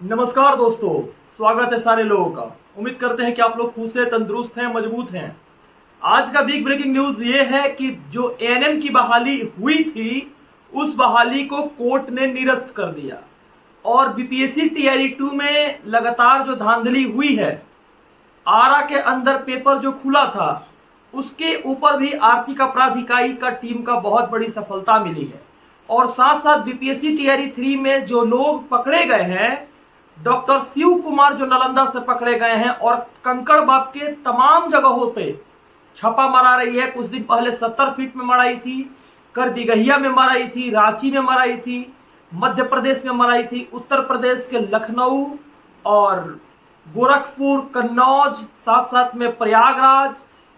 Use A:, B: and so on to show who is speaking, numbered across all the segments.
A: नमस्कार दोस्तों, स्वागत है सारे लोगों का। उम्मीद करते हैं कि आप लोग खुश हैं, तंदुरुस्त हैं, मजबूत हैं। आज का बिग ब्रेकिंग न्यूज ये है कि जो एएनएम की बहाली हुई थी, उस बहाली को कोर्ट ने निरस्त कर दिया। और बीपीएससी टीआरई 2 में लगातार जो धांधली हुई है, आरा के अंदर पेपर जो खुला था, उसके ऊपर भी आर्थिक अपराध इकाई का टीम का बहुत बड़ी सफलता मिली है। और साथ साथ बीपीएससी टीआरई 3 में जो लोग पकड़े गए हैं, डॉक्टर शिव कुमार जो नालंदा से पकड़े गए हैं, और कंकड़ बाग के तमाम जगहों पे छापा मारा रही है। कुछ दिन पहले 70 फीट में मराई थी, करदिगहिया में मराई थी, रांची में मराई थी, मध्य प्रदेश में मराई थी, उत्तर प्रदेश के लखनऊ और गोरखपुर, कन्नौज, साथ साथ में प्रयागराज,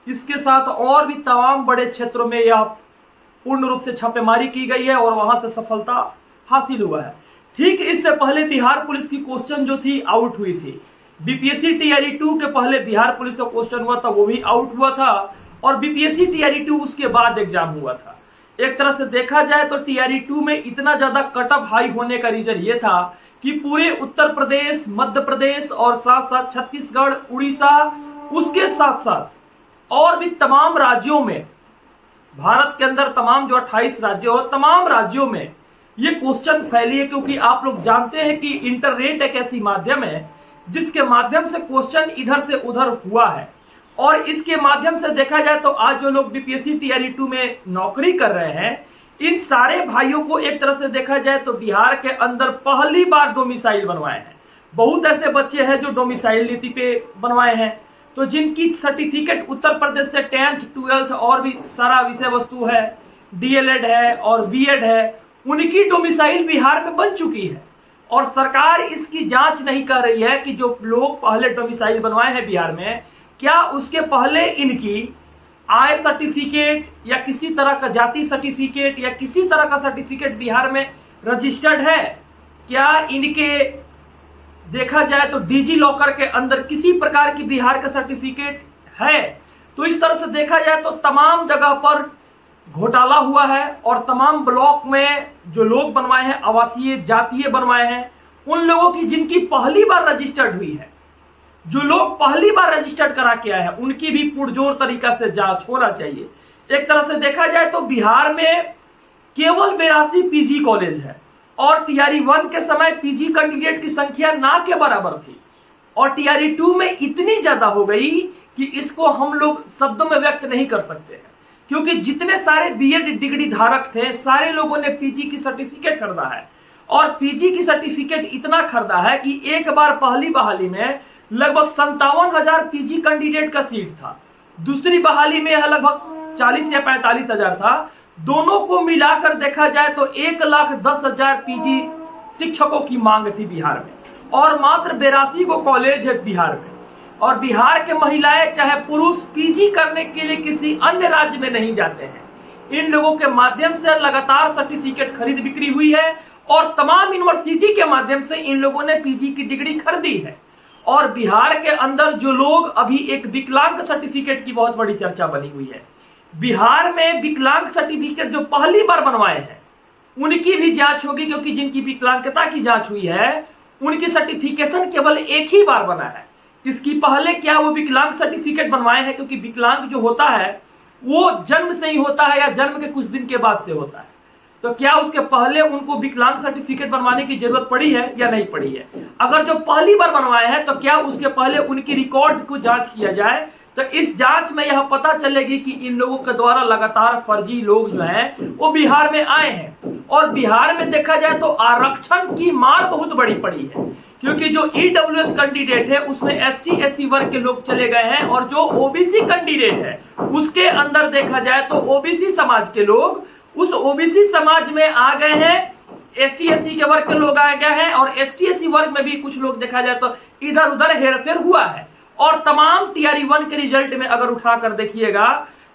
A: इसके साथ और भी तमाम बड़े क्षेत्रों में यह पूर्ण रूप से छापेमारी की गई है और वहां से सफलता हासिल हुआ है। ठीक इससे पहले बिहार पुलिस की क्वेश्चन जो थी आउट हुई थी। बीपीएससी टीआरई 2 के पहले बिहार पुलिस का क्वेश्चन हुआ था, वो भी आउट हुआ था, और बीपीएससी टीआरई 2 उसके बाद एग्जाम हुआ था। एक तरह से देखा जाए तो टीआरई 2 में इतना ज्यादा कटअप हाई होने का रीजन ये था कि पूरे उत्तर प्रदेश, मध्य प्रदेश और साथ साथ छत्तीसगढ़, उड़ीसा, उसके साथ साथ और भी तमाम राज्यों में, भारत के अंदर तमाम जो 28 राज्य और तमाम राज्यों में ये क्वेश्चन फैली है। क्योंकि आप लोग जानते हैं कि इंटरनेट एक ऐसी माध्यम है जिसके माध्यम से क्वेश्चन इधर से उधर हुआ है। और इसके माध्यम से देखा जाए तो आज जो लोग बीपीएससी टीआरई 2 में नौकरी कर रहे हैं, इन सारे भाइयों को एक तरह से देखा जाए तो बिहार के अंदर पहली बार डोमिसाइल बनवाए हैं। बहुत ऐसे बच्चे हैं जो डोमिसाइल नीति पे बनवाए हैं, तो जिनकी सर्टिफिकेट उत्तर प्रदेश से 10th 12th और भी सारा विषय वस्तु है, डीएलएड है और बीएड है, उनकी डोमिसाइल बिहार में बन चुकी है। और सरकार इसकी जांच नहीं कर रही है कि जो लोग पहले डोमिसाइल बनवाए हैं बिहार में, क्या उसके पहले इनकी आय सर्टिफिकेट या किसी तरह का जाति सर्टिफिकेट या किसी तरह का सर्टिफिकेट बिहार में रजिस्टर्ड है। क्या इनके देखा जाए तो डिजी लॉकर के अंदर किसी प्रकार की बिहार का सर्टिफिकेट है। तो इस तरह से देखा जाए तो तमाम जगह पर घोटाला हुआ है और तमाम ब्लॉक में जो लोग बनवाए हैं, आवासीय जातीय बनवाए हैं, उन लोगों की जिनकी पहली बार रजिस्टर्ड हुई है, जो लोग पहली बार रजिस्टर्ड करा के आए हैं, उनकी भी पुरजोर तरीका से जांच होना चाहिए। एक तरह से देखा जाए तो बिहार में केवल 82 पीजी कॉलेज है और टीआरई 1 के समय पीजी कैंडिडेट की संख्या ना के बराबर थी, और टीआरई 2 में इतनी ज्यादा हो गई कि इसको हम लोग शब्दों में व्यक्त नहीं कर सकते हैं। क्योंकि जितने सारे बीएड डिग्री धारक थे, सारे लोगों ने पीजी की सर्टिफिकेट खरीदा है, और पीजी की सर्टिफिकेट इतना खरीदा है कि एक बार पहली बहाली में लगभग 57,000 पीजी कैंडिडेट का सीट था, दूसरी बहाली में यह लगभग 40 या 45,000 था। दोनों को मिलाकर देखा जाए तो 1,10,000 पीजी शिक्षकों की मांग थी बिहार में, और मात्र 82 को कॉलेज है बिहार में। और बिहार के महिलाएं चाहे पुरुष पीजी करने के लिए किसी अन्य राज्य में नहीं जाते हैं। इन लोगों के माध्यम से लगातार सर्टिफिकेट खरीद बिक्री हुई है और तमाम यूनिवर्सिटी के माध्यम से इन लोगों ने पीजी की डिग्री खरीदी है। और बिहार के अंदर जो लोग अभी एक विकलांग सर्टिफिकेट की बहुत बड़ी चर्चा बनी हुई है, बिहार में विकलांग सर्टिफिकेट जो पहली बार बनवाए हैं उनकी भी जांच होगी। क्योंकि जिनकी विकलांगता की जांच हुई है, उनकी सर्टिफिकेशन केवल एक ही बार बना है। इसकी पहले क्या वो विकलांग सर्टिफिकेट बनवाए हैं? क्योंकि विकलांग जो होता है वो जन्म से ही होता है या जन्म के कुछ दिन के बाद से होता है, तो क्या उसके पहले उनको विकलांग सर्टिफिकेट बनवाने की जरूरत पड़ी है या नहीं पड़ी है? अगर जो पहली बार बनवाए हैं तो क्या उसके पहले उनकी रिकॉर्ड को जांच किया जाए, तो इस जांच में यह पता चलेगी कि इन लोगों के द्वारा लगातार फर्जी लोग जो हैं वो बिहार में आए हैं। और बिहार में देखा जाए तो आरक्षण की मार बहुत बड़ी पड़ी है, क्योंकि जो ईडब्ल्यूएस कैंडिडेट है उसमें एसटी एससी वर्ग के लोग चले गए हैं, और जो ओबीसी कैंडिडेट है उसके अंदर देखा जाए तो ओबीसी समाज के लोग उस ओबीसी समाज में आ गए हैं, एसटी एससी के वर्ग के लोग आ गए हैं, और एसटी एससी वर्ग में भी कुछ लोग देखा जाए तो इधर उधर हेरफेर हुआ है। और तमाम टीआरई 1 के रिजल्ट में अगर उठाकर देखिएगा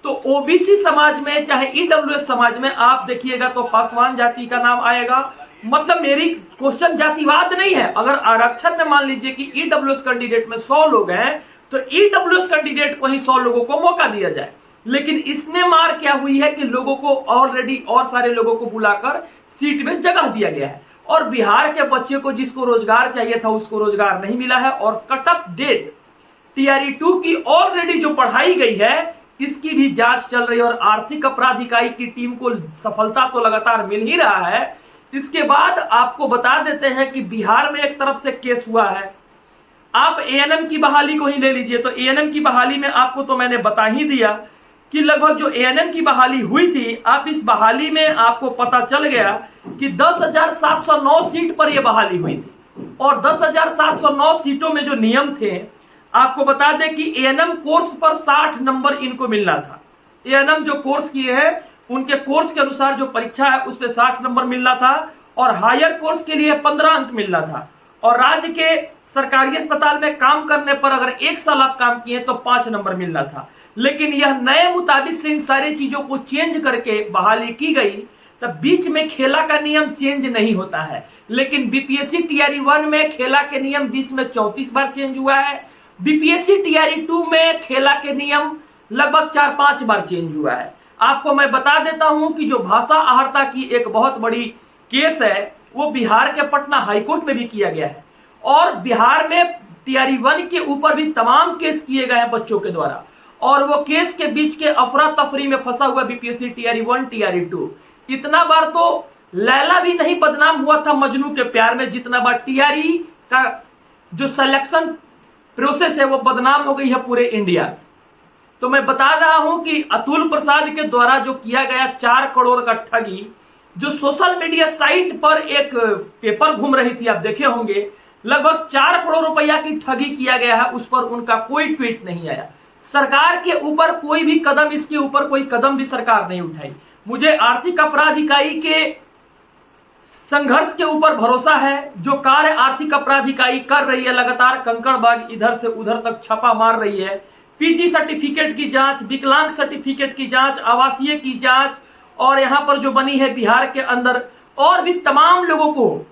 A: तो ओबीसी समाज में चाहे ईडब्ल्यूएस समाज में आप देखिएगा तो पासवान जाति का नाम आएगा। मतलब मेरी क्वेश्चन जातिवाद नहीं है। अगर आरक्षण में मान लीजिए कि ईडब्ल्यूएस कैंडिडेट में 100 लोग हैं तो ईडब्ल्यूएस कैंडिडेट को ही 100 लोगों को मौका दिया जाए। लेकिन इसमें मार क्या हुई है कि लोगों को ऑलरेडी और सारे लोगों को बुलाकर सीट में जगह दिया गया है। और बिहार के बच्चे को जिसको रोजगार चाहिए था उसको रोजगार नहीं मिला है। और कट ऑफ डेट टीआरई 2 की ऑलरेडी जो पढ़ाई गई है इसकी भी जांच चल रही है और आर्थिक अपराध इकाई की टीम को सफलता तो लगातार मिल ही रहा है। इसके बाद आपको बता देते हैं कि बिहार में एक तरफ से केस हुआ है। आप एएनएम की बहाली को ही ले लीजिए, तो एएनएम की बहाली में आपको तो मैंने बता ही दिया कि लगभग जो एएनएम की बहाली हुई थी, आप इस बहाली में आपको पता चल गया कि 10,709 सीट पर यह बहाली हुई थी। और 10,709 सीटों में जो नियम थे, आपको बता दें कि एएनएम कोर्स पर 60 नंबर इनको मिलना था। एएनएम जो कोर्स किए हैं उनके कोर्स के अनुसार जो परीक्षा है उस पर 60 नंबर मिलना था और हायर कोर्स के लिए 15 अंक मिलना था। और राज्य के सरकारी अस्पताल में काम करने पर अगर 1 साल आप काम किए तो 5 नंबर मिलना था। लेकिन यह नए मुताबिक से इन सारी चीजों को चेंज करके बहाली की गई। तब बीच में खेला का नियम चेंज नहीं होता है, लेकिन बीपीएससी टीआरई 1 में खेला के नियम बीच में 34 बार चेंज हुआ है। बीपीएससी टीआरई 2 में खेला के नियम लगभग 4-5 बार चेंज हुआ है। आपको मैं बता देता हूं कि जो भाषा आहर्ता की एक बहुत बड़ी केस है वो बिहार के पटना हाईकोर्ट में भी किया गया है। और बिहार में टीआरई 1 के ऊपर भी तमाम केस किए गए हैं बच्चों के द्वारा। और वो केस के बीच के अफरा तफरी में फंसा हुआ बीपीएससी टीआरई 1 टीआरई 2। इतना बार तो लैला भी नहीं बदनाम हुआ था मजनू के प्यार में, जितना बार टीआरई का जो सिलेक्शन प्रोसेस है वो बदनाम हो गई है पूरे इंडिया। तो मैं बता रहा हूं कि अतुल प्रसाद के द्वारा जो किया गया 4 करोड़ का ठगी, जो सोशल मीडिया साइट पर एक पेपर घूम रही थी, आप देखे होंगे, लगभग 4 करोड़ रुपया की ठगी किया गया है। उस पर उनका कोई ट्वीट नहीं आया। सरकार के ऊपर कोई भी कदम, इसके ऊपर कोई कदम भी सरकार नहीं उठाई। मुझे आर्थिक अपराध इकाई के संघर्ष के ऊपर भरोसा है। जो कार्य आर्थिक अपराध इकाई कर रही है, लगातार कंकड़बाग इधर से उधर तक छापा मार रही है। पीजी सर्टिफिकेट की जांच, विकलांग सर्टिफिकेट की जांच, आवासीय की जांच, और यहां पर जो बनी है बिहार के अंदर और भी तमाम लोगों को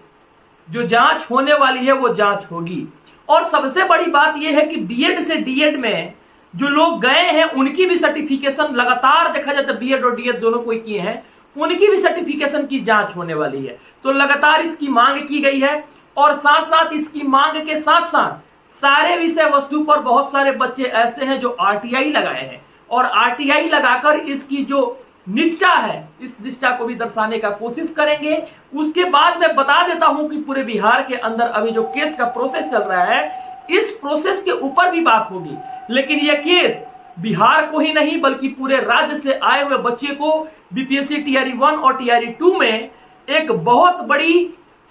A: जो जांच होने वाली है वो जांच होगी। और सबसे बड़ी बात यह है कि बीएड से डीएड में जो लोग गए हैं उनकी भी सर्टिफिकेशन लगातार देखा जाता है, बीएड और डीएड दोनों कोई किए हैं, उनकी भी सर्टिफिकेशन की जांच होने वाली है। तो लगातार इसकी मांग की गई है। और साथ साथ इसकी मांग के साथ साथ सारे विषय वस्तु पर बहुत सारे बच्चे ऐसे हैं जो आरटीआई लगाए हैं और आरटीआई लगाकर इसकी जो निष्ठा है, इस निष्ठा को भी दर्शाने का कोशिश करेंगे। उसके बाद मैं बता देता हूं कि पूरे बिहार के अंदर अभी जो केस का प्रोसेस चल रहा है, इस प्रोसेस के ऊपर भी बात होगी। लेकिन यह केस बिहार को ही नहीं बल्कि पूरे राज्य से आए हुए बच्चे को बीपीएससी टीआरई 1 और टीआरई 2 में एक बहुत बड़ी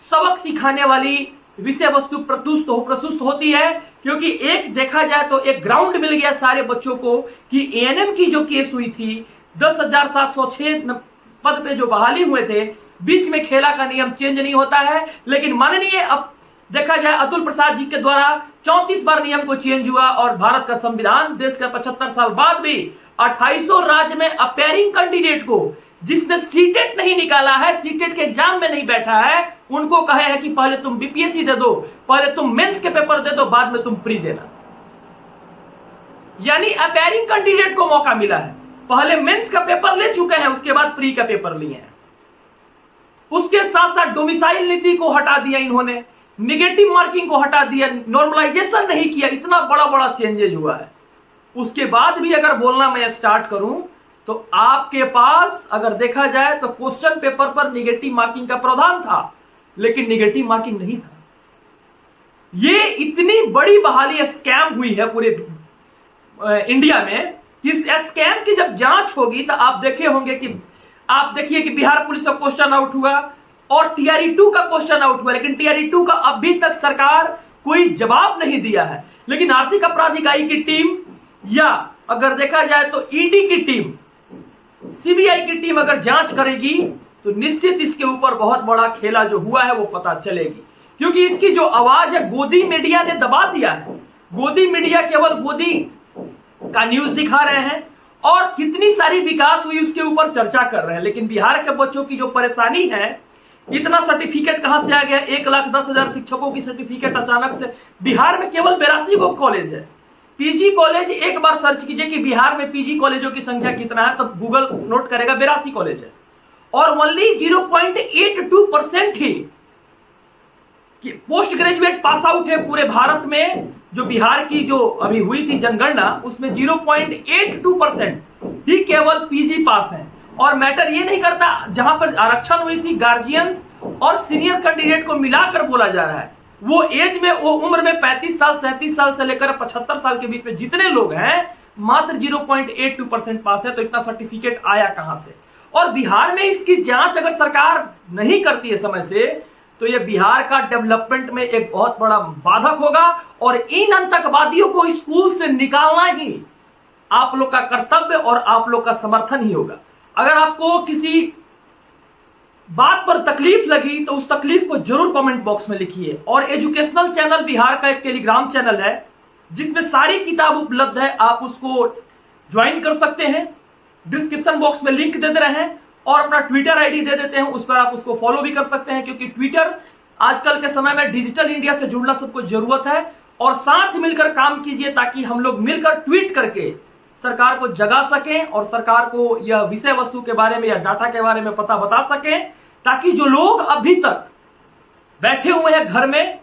A: सबक सिखाने वाली विषय वस्तु प्रस्तुत होती है। क्योंकि एक देखा जाए तो एक ग्राउंड मिल गया सारे बच्चों को कि एएनएम की जो केस हुई थी, 10,706 पद पे जो बहाली हुए थे, बीच में खेला का नियम चेंज नहीं होता है। लेकिन माननीय अब देखा जाए अतुल प्रसाद जी के द्वारा 34 बार नियम को चेंज हुआ और भारत का संविधान देश का 75 साल बाद भी 2800 राज्य में अपेयरिंग कैंडिडेट को जिसने सीटेट नहीं निकाला है, सीटेट के एग्जाम में नहीं बैठा है, उनको कहे है कि पहले तुम बीपीएससी दे दो, पहले तुम मेंस के पेपर दे दो, बाद में तुम प्री देना। यानी अपेयरिंग कैंडिडेट को मौका मिला है। पहले मेंस का पेपर ले चुके हैं, उसके बाद प्री का पेपर लिए हैं। उसके साथ साथ डोमिसाइल नीति को हटा दिया इन्होंने, निगेटिव मार्किंग को हटा दिया, नॉर्मलाइजेशन नहीं किया। इतना बड़ा बड़ा चेंजेज हुआ है। उसके बाद भी अगर बोलना मैं स्टार्ट करूं तो आपके पास अगर देखा जाए तो क्वेश्चन पेपर पर निगेटिव मार्किंग का प्रावधान था, लेकिन निगेटिव मार्किंग नहीं था। ये इतनी बड़ी बहाली स्कैम हुई है पूरे इंडिया में। इस स्कैम की जब जांच होगी तो आप देखिए कि बिहार पुलिस का क्वेश्चन आउट हुआ और टीआरई 2 का क्वेश्चन आउट हुआ, लेकिन टीआरई 2 का अभी तक सरकार कोई जवाब नहीं दिया है। लेकिन आर्थिक अपराध इकाई की टीम या अगर देखा जाए तो ईडी की टीम, सीबीआई की टीम अगर जांच करेगी तो निश्चित इसके ऊपर बहुत बड़ा खेला जो हुआ है वो पता चलेगी। क्योंकि इसकी जो आवाज है गोदी मीडिया ने दबा दिया है। गोदी मीडिया केवल गोदी का न्यूज दिखा रहे हैं और कितनी सारी विकास हुई उसके ऊपर चर्चा कर रहे हैं। लेकिन बिहार के बच्चों की जो परेशानी है, इतना सर्टिफिकेट कहां से आ गया? 1,10,000 शिक्षकों की सर्टिफिकेट अचानक से। बिहार में केवल 82 गो कॉलेज है, पीजी कॉलेज। एक बार सर्च कीजिए कि बिहार में पीजी कॉलेजों की संख्या कितना है, तो गूगल नोट करेगा 82 कॉलेज है। और ओनली 0.82% ही कि पोस्ट ग्रेजुएट पास आउट है पूरे भारत में। जो बिहार की जो अभी हुई थी जनगणना, उसमें 0.82% ही केवल पीजी पास हैं। और मैटर ये नहीं करता, जहां पर आरक्षण हुई थी गार्जियंस और सीनियर कैंडिडेट को मिलाकर बोला जा रहा है। वो एज में, वो उम्र में 35 साल 37 साल से लेकर 75 साल के बीच में जितने लोग हैं, मात्र 0.82% पास है। तो इतना सर्टिफिकेट आया कहां से? और बिहार में इसकी जांच अगर सरकार नहीं करती है समय से, तो ये बिहार का डेवलपमेंट में एक बहुत बड़ा बाधक होगा। और इन आतंकवादियों को स्कूल से निकालना ही आप लोग का कर्तव्य और आप लोग का समर्थन ही होगा। अगर आपको किसी बात पर तकलीफ लगी तो उस तकलीफ को जरूर कमेंट बॉक्स में लिखिए। और एजुकेशनल चैनल बिहार का एक टेलीग्राम चैनल है जिसमें सारी किताब उपलब्ध है, आप उसको ज्वाइन कर सकते हैं। डिस्क्रिप्शन बॉक्स में लिंक दे रहे हैं और अपना ट्विटर आईडी दे देते हैं, उस पर आप उसको फॉलो भी कर सकते हैं। क्योंकि ट्विटर आजकल के समय में डिजिटल इंडिया से जुड़ना सबको जरूरत है। और साथ मिलकर काम कीजिए ताकि हम लोग मिलकर ट्वीट करके सरकार को जगा सकें और सरकार को यह विषय वस्तु के बारे में या डाटा के बारे में पता बता सकें, ताकि जो लोग अभी तक बैठे हुए हैं घर में,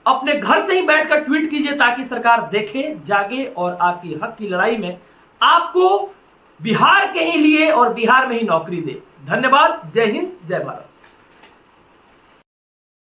A: अपने घर से ही बैठकर ट्वीट कीजिए ताकि सरकार देखे, जागे और आपकी हक की लड़ाई में आपको बिहार के ही लिए और बिहार में ही नौकरी दे। धन्यवाद। जय हिंद, जय भारत।